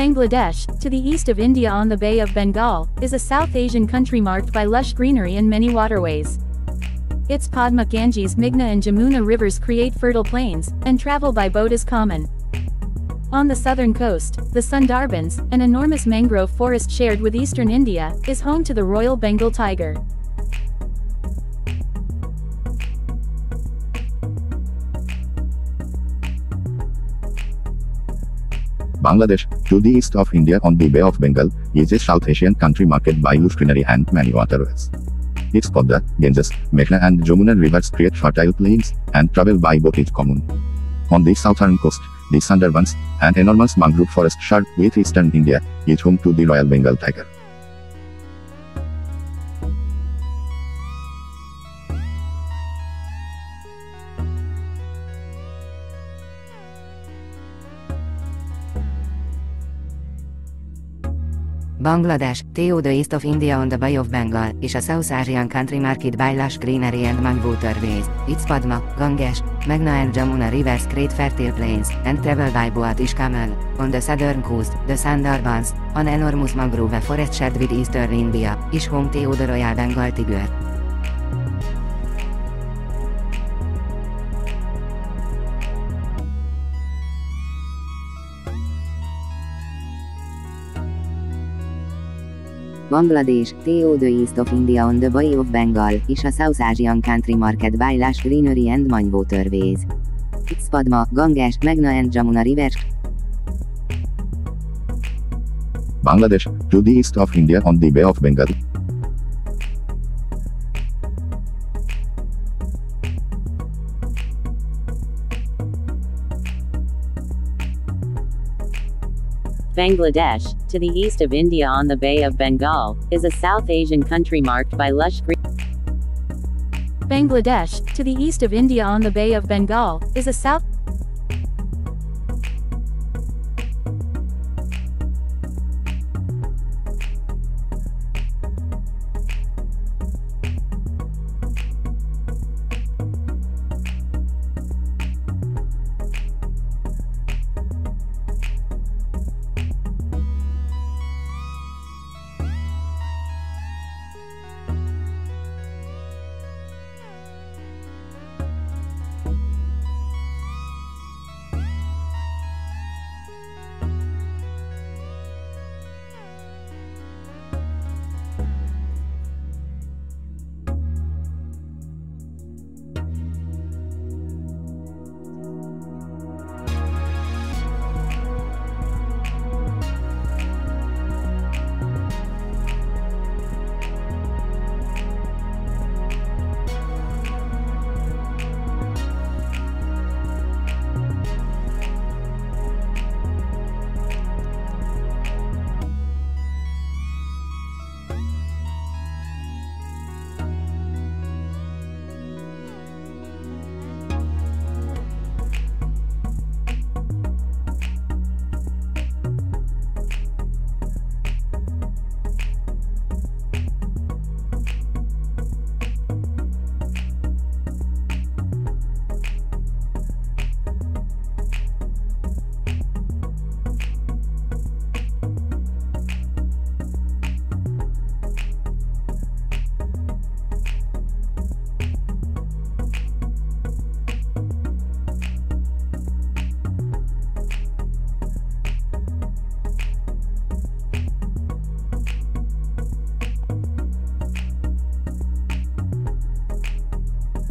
Bangladesh, to the east of India on the Bay of Bengal, is a South Asian country marked by lush greenery and many waterways. Its Padma, Ganges, Meghna and Jamuna rivers create fertile plains, and travel by boat is common. On the southern coast, the Sundarbans, an enormous mangrove forest shared with eastern India, is home to the Royal Bengal tiger. Bangladesh, to the east of India on the Bay of Bengal, is a South Asian country marked by lush greenery and many waterways. Its Padma, Ganges, Meghna and Jamuna rivers create fertile plains, and travel by boat is common. On the southern coast, the Sundarbans, an enormous mangrove forest shared with eastern India, is home to the Royal Bengal tiger. Bangladesh, to the east of India on the Bay of Bengal, is a South Asian country marked by lush greenery and many waterways. Its Padma, Ganges, Meghna and Jamuna rivers create fertile plains, and travel by boat is common. On the southern coast, the Sundarbans, an enormous mangrove forest shared with eastern India, is home to the Royal Bengal tiger. Bangladesh, to the east of India on the Bay of Bengal, is a South Asian country marked by lush greenery and many waterways. Its Padma, Ganges, Meghna and Jamuna rivers. Bangladesh, to the east of India on the Bay of Bengal. Bangladesh, to the east of India on the Bay of Bengal, is a South Asian country marked by lush green. Bangladesh, to the east of India on the Bay of Bengal, is a South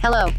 Hello.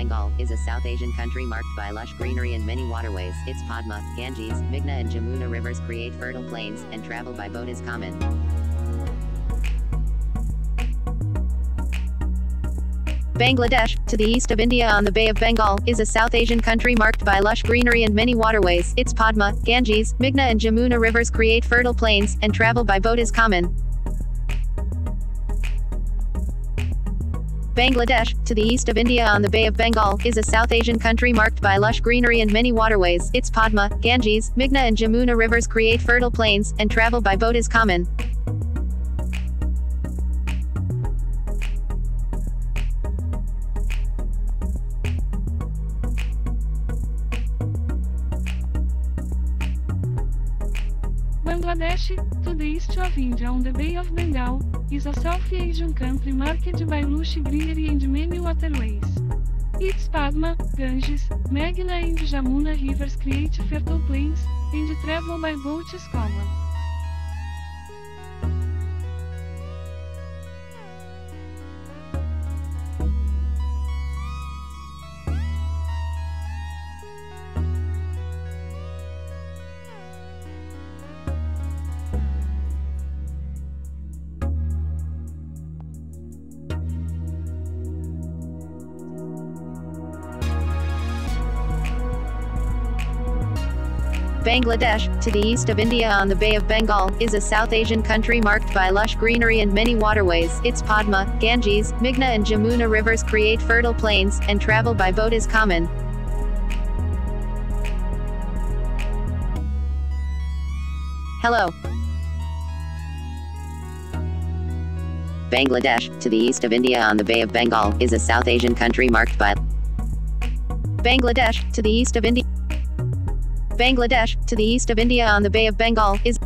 Bengal, is a South Asian country marked by lush greenery and many waterways. Its Padma, Ganges, Meghna and Jamuna rivers create fertile plains, and travel by boat is common. Bangladesh, to the east of India on the Bay of Bengal, is a South Asian country marked by lush greenery and many waterways. Its Padma, Ganges, Meghna and Jamuna rivers create fertile plains, and travel by boat is common. Bangladesh, to the east of India on the Bay of Bengal, is a South Asian country marked by lush greenery and many waterways. Its Padma, Ganges, Meghna and Jamuna rivers create fertile plains, and travel by boat is common. Bangladesh, to the east of India on the Bay of Bengal, is a South Asian country marked by lush greenery and many waterways. Its Padma, Ganges, Meghna and Jamuna rivers create fertile plains, and travel by boat is common. Bangladesh, to the east of India on the Bay of Bengal, is a South Asian country marked by lush greenery and many waterways. Its Padma, Ganges, Meghna and Jamuna rivers create fertile plains, and travel by boat is common. Hello. Bangladesh, to the east of India on the Bay of Bengal, is a South Asian country marked by Bangladesh, to the east of India. Bangladesh, to the east of India on the Bay of Bengal, is